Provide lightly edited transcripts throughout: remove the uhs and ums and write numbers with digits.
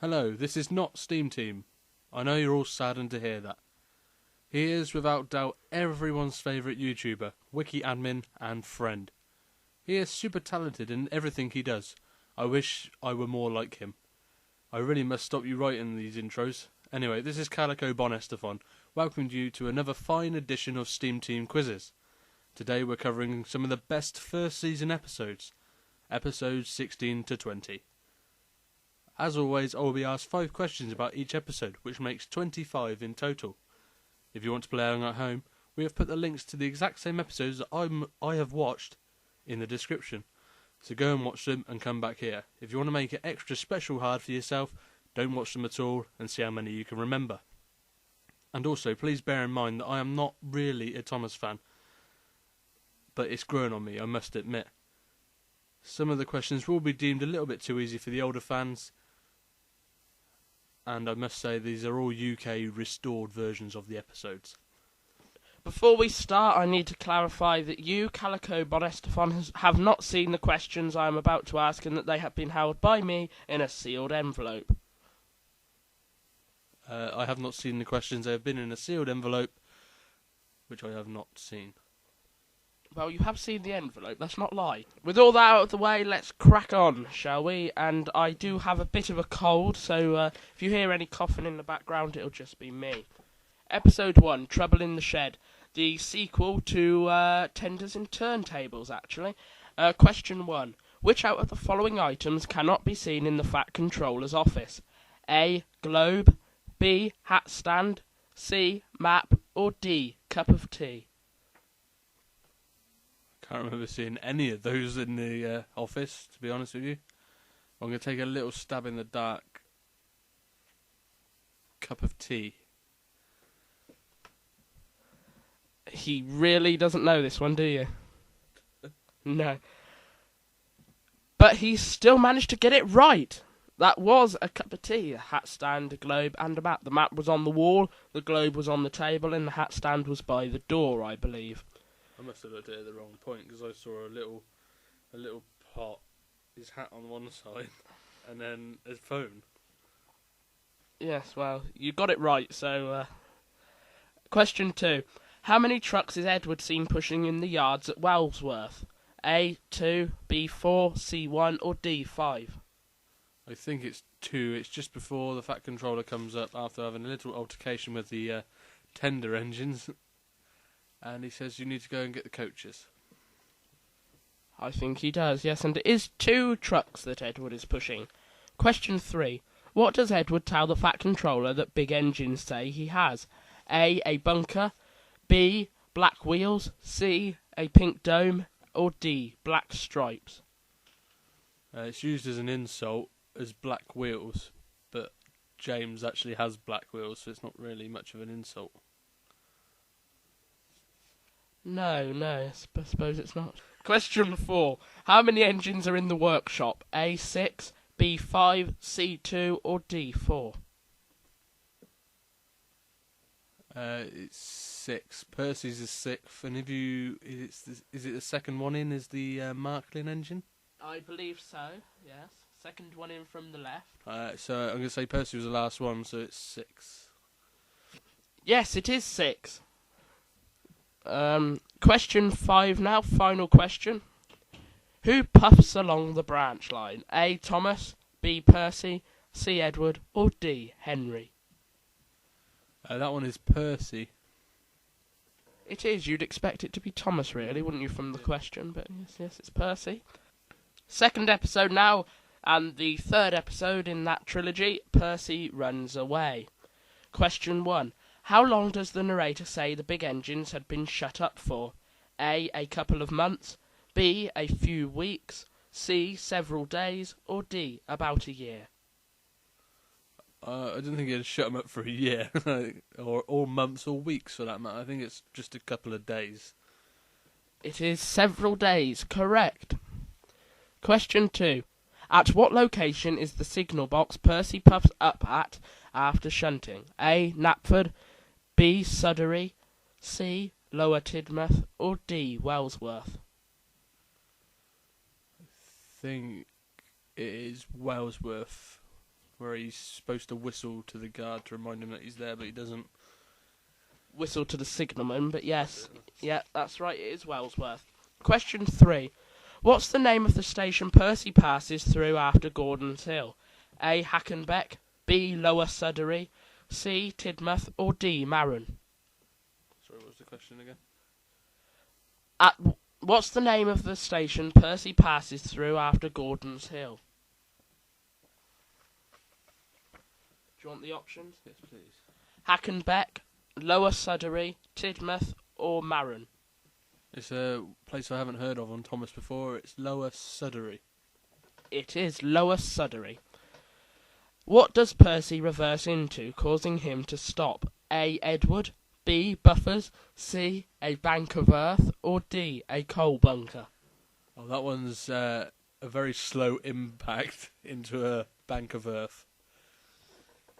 Hello, this is not SteamTeam. I know you're all saddened to hear that. He is, without doubt, everyone's favourite YouTuber, wiki admin, and friend. He is super talented in everything he does. I wish I were more like him. I really must stop you writing these intros. Anyway, this is Calico BonEsterphon, welcoming you to another fine edition of SteamTeam quizzes. Today we're covering some of the best first season episodes, episodes 16 to 20. As always, I will be asked 5 questions about each episode, which makes 25 in total. If you want to play along at home, we have put the links to the exact same episodes that I have watched in the description. So go and watch them and come back here. If you want to make it extra special hard for yourself, don't watch them at all and see how many you can remember. And also, please bear in mind that I am not really a Thomas fan, but it's grown on me, I must admit. Some of the questions will be deemed a little bit too easy for the older fans, and I must say these are all UK restored versions of the episodes. Before we start, I need to clarify that you, Calico BonEsterphon, have not seen the questions I am about to ask, and that they have been held by me in a sealed envelope. I have not seen the questions. They have been in a sealed envelope, which I have not seen. Well, you have seen the envelope, let's not lie. With all that out of the way, let's crack on, shall we? And I do have a bit of a cold, so if you hear any coughing in the background, it'll just be me. Episode 1, Trouble in the Shed. The sequel to Tenders and Turntables, actually. Question 1. Which out of the following items cannot be seen in the Fat Controller's office? A. Globe. B. Hat stand. C. Map. Or D. Cup of tea. I can't remember seeing any of those in the office, to be honest with you. I'm going to take a little stab in the dark. Cup of tea. He really doesn't know this one, do you? No. But he still managed to get it right. That was a cup of tea, a hat stand, a globe, and a map. The map was on the wall, the globe was on the table, and the hat stand was by the door, I believe. I must have looked at it at the wrong point, because I saw a little pot, his hat on one side, and then his phone. Yes, well, you got it right, so... Question 2. How many trucks is Edward seen pushing in the yards at Wellsworth? A. 2, B. 4, C. 1, or D. 5? I think it's 2. It's just before the Fat Controller comes up after having a little altercation with the tender engines. And he says you need to go and get the coaches. I think he does, yes, and it is 2 trucks that Edward is pushing. Question 3. What does Edward tell the Fat Controller that big engines say he has? A bunker, B, black wheels, C, a pink dome, or D, black stripes? It's used as an insult as black wheels, but James actually has black wheels, so it's not really much of an insult. No, I suppose it's not. Question 4. How many engines are in the workshop? A, 6, B, 5, C, 2, or D, 4? It's 6. Percy's is 6th, and is it the second one in? Is the Marklin engine? I believe so. Yes. Second one in from the left. So I'm going to say Percy was the last one, so it's 6. Yes, it is 6. Question 5 now. Final question. Who puffs along the branch line? A. Thomas, B. Percy, C. Edward, or D. Henry? That one is Percy. It is. You'd expect it to be Thomas, really, wouldn't you, from the question? But yes, it's Percy. Second episode now, and the third episode in that trilogy, Percy Runs Away. Question 1. How long does the narrator say the big engines had been shut up for? A couple of months, B, a few weeks, C, several days, or D, about a year? I don't think it'd shut them up for a year, or months or weeks for that matter. I think it's just a couple of days. It is several days, correct. Question 2. At what location is the signal box Percy puffs up at after shunting? A, Knapford, B, Sudbury, C, Lower Tidmouth, or D, Wellsworth? I think it is Wellsworth. where he's supposed to whistle to the guard to remind him that he's there, but he doesn't. Whistle to the signalman, but yes. Yeah, that's right, it is Wellsworth. Question 3. What's the name of the station Percy passes through after Gordon's Hill? A. Hackenbeck, B. Lower Sudbury, C. Tidmouth, or D. Marron? Sorry, what was the question again? What's the name of the station Percy passes through after Gordon's Hill? Do you want the options? Yes, please. Hackenbeck, Lower Sudbury, Tidmouth, or Marron? It's a place I haven't heard of on Thomas before. It's Lower Sudbury. It is Lower Sudbury. What does Percy reverse into, causing him to stop? A. Edward, B. Buffers, C. A bank of earth, or D. A coal bunker? Oh, that one's a very slow impact into a bank of earth.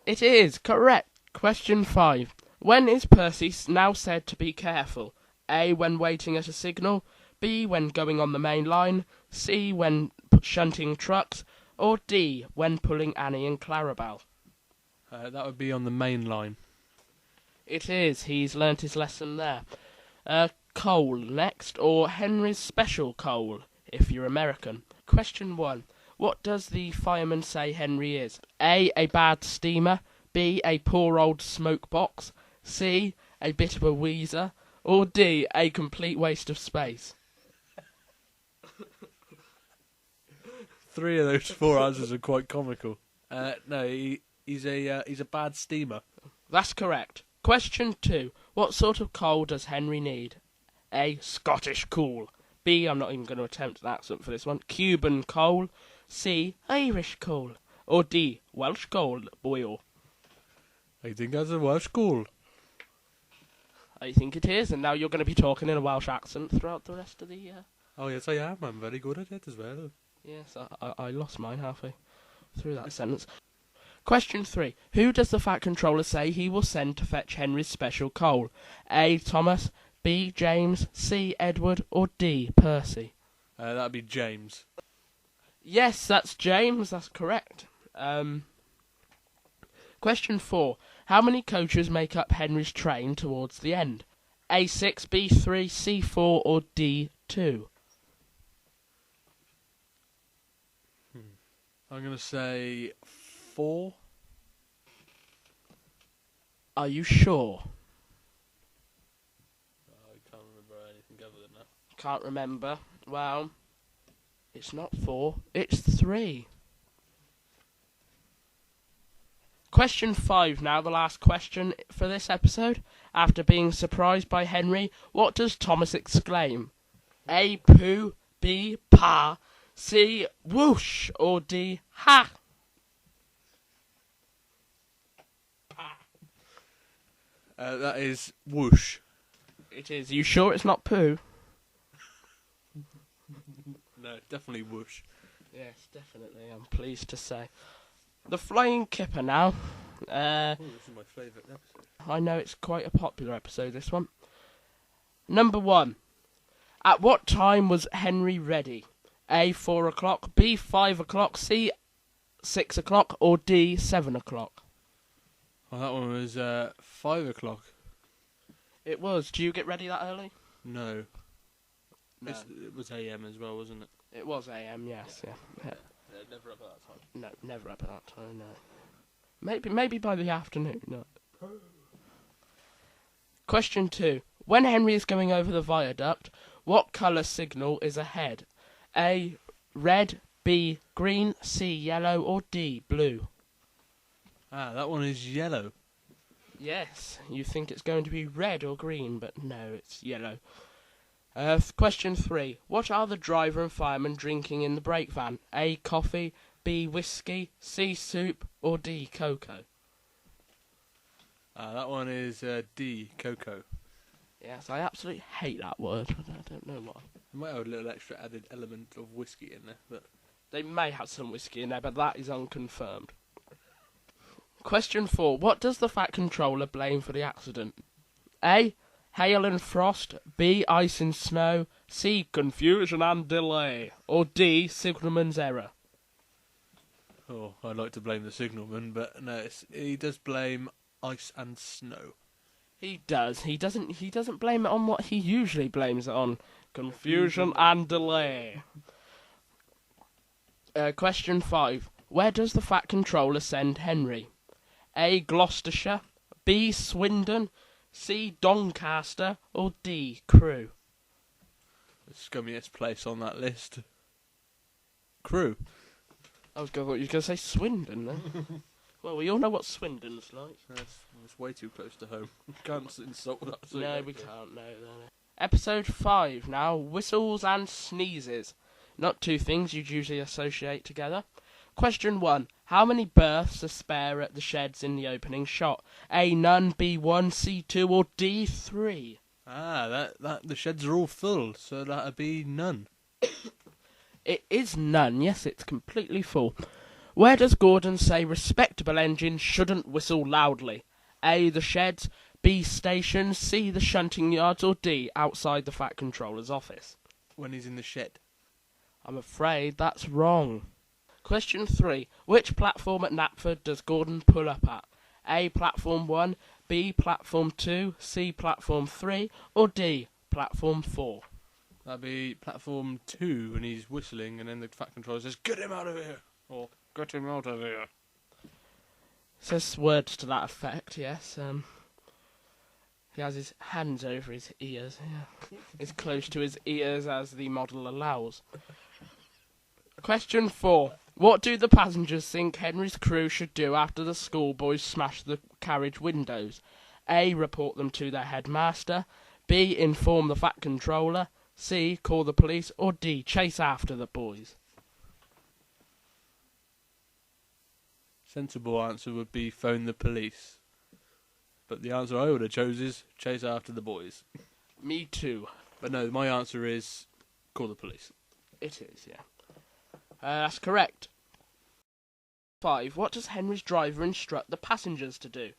It is correct. Question 5. When is Percy now said to be careful? A. When waiting at a signal, B. When going on the main line, C. When shunting trucks, or D. When pulling Annie and Clarabelle? That would be on the main line. It is. He's learnt his lesson there. Coal next, or Henry's special coal, if you're American. Question 1. What does the fireman say Henry is? A. A bad steamer, B. A poor old smoke box, C. A bit of a wheezer, or D. A complete waste of space? 3 of those 4 answers are quite comical. No, he's a bad steamer. That's correct. Question 2. What sort of coal does Henry need? A. Scottish coal. B. I'm not even going to attempt that for this one. Cuban coal. C. Irish coal. Or D. Welsh coal, boil. I think that's a Welsh coal. I think it is, and now you're going to be talking in a Welsh accent throughout the rest of the... Oh, yes, I am. I'm very good at it as well. Yes, I lost mine halfway through that sentence. Question 3. Who does the Fat Controller say he will send to fetch Henry's special coal? A. Thomas, B. James, C. Edward, or D. Percy? That'd be James. Yes, that's James, that's correct. Question 4. How many coaches make up Henry's train towards the end? A6, B3, C4, or D2? I'm going to say 4. Are you sure? I can't remember anything other than that. Can't remember. Well, it's not 4, it's 3. Question 5 now, the last question for this episode. After being surprised by Henry, what does Thomas exclaim? A. Pooh, B. Pa, C. Whoosh, or D. Ha? That is whoosh. It is. Are you sure it's not Pooh? No, definitely whoosh. Yes, definitely. I'm pleased to say. The Flying Kipper now. This is my favourite episode. I know it's quite a popular episode, this one. Number 1. At what time was Henry ready? A. 4 o'clock, B. 5 o'clock, C. 6 o'clock, or D. 7 o'clock? Well, that one was 5 o'clock. It was. Do you get ready that early? No. No. It was AM as well, wasn't it? It was AM, yes. Yeah. Never up at that time. No, never up at that time, no. Maybe by the afternoon, no. Question 2. When Henry is going over the viaduct, what colour signal is ahead? A. Red, B. Green, C. Yellow, or D. Blue? That one is yellow. Yes, you think it's going to be red or green, but no, it's yellow. Question 3. What are the driver and fireman drinking in the brake van? A. Coffee, B. Whiskey, C. Soup, or D. Cocoa? That one is D. Cocoa. Yes, I absolutely hate that word. I don't know why. It might have a little extra added element of whiskey in there, but... They may have some whiskey in there, but that is unconfirmed. Question 4. What does the Fat Controller blame for the accident? A. Hail and frost, B. Ice and snow, C. Confusion and delay, or D. Signalman's error? Oh, I'd like to blame the signalman, but no, he does blame ice and snow. He does. He doesn't blame it on what he usually blames it on. Confusion and delay. Question 5. Where does the Fat Controller send Henry? A. Gloucestershire, B. Swindon, C. Doncaster, or D. Crewe? The scummiest place on that list. Crewe. I thought you were going to say Swindon then. Well, we all know what Swindon's like. It's way too close to home. Can't insult that. No, we can't. No. Episode 5 now. Whistles and sneezes. Not two things you'd usually associate together. Question 1. How many berths are spare at the sheds in the opening shot? A. None, B. 1, C. 2, or D. 3? The sheds are all full, so that'd be none. It is none. Yes, it's completely full. Where does Gordon say respectable engines shouldn't whistle loudly? A. The sheds, B. Stations, C. The shunting yards, or D. Outside the Fat Controller's office? When he's in the shed. I'm afraid that's wrong. Question 3. Which platform at Knapford does Gordon pull up at? A. Platform 1, B. Platform 2, C. Platform 3, or D. Platform 4? That'd be platform 2 when he's whistling, and then the Fat Controller says, "Get him out of here!" Or, "Get him out of here." Says words to that effect, yes. He has his hands over his ears. Yeah. As close to his ears as the model allows. Question 4. What do the passengers think Henry's crew should do after the schoolboys smash the carriage windows? A. Report them to their headmaster. B. Inform the Fat Controller. C. Call the police. Or D. Chase after the boys? Sensible answer would be phone the police. But the answer I would have chose is chase after the boys. Me too. But no, my answer is call the police. It is, yeah. That's correct. 5. What does Henry's driver instruct the passengers to do?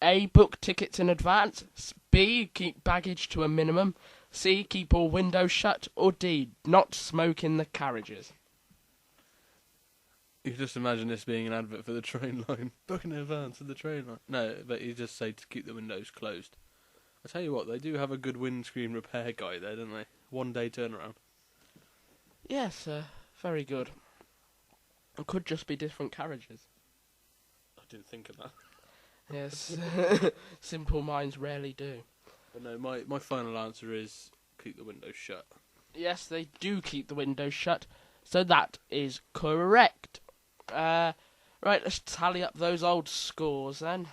A. Book tickets in advance. B. Keep baggage to a minimum. C. Keep all windows shut. Or D. Not smoke in the carriages. You can just imagine this being an advert for the train line. Book in advance for the train line. No, but you just say to keep the windows closed. I tell you what, they do have a good windscreen repair guy there, don't they? 1 day turnaround. Yes, very good. It could just be different carriages. I didn't think of that. Yes, simple minds rarely do. But no, my final answer is keep the windows shut. Yes, they do keep the windows shut, so that is correct. Right, let's tally up those old scores then.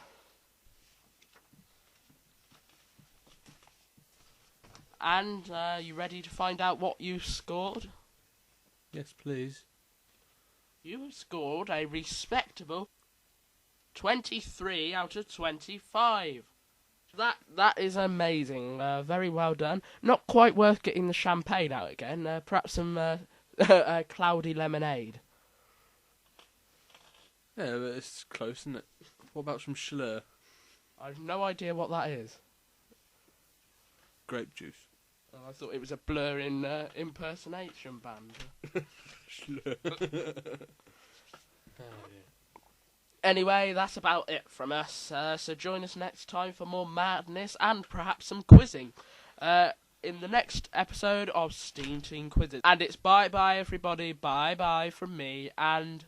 And you ready to find out what you scored? Yes, please. You scored a respectable 23 out of 25. That is amazing. Very well done. Not quite worth getting the champagne out again. Perhaps some cloudy lemonade. Yeah, but it's close, isn't it? What about some Schlur? I've no idea what that is. Grape juice. Oh, I thought it was a Blur impersonation band. Schlur. Anyway, that's about it from us. So join us next time for more madness and perhaps some quizzing. In the next episode of SteamTeam Quizzes. And it's bye-bye, everybody. Bye-bye from me. And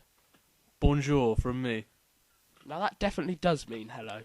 Bonjour from me. now that definitely does mean hello.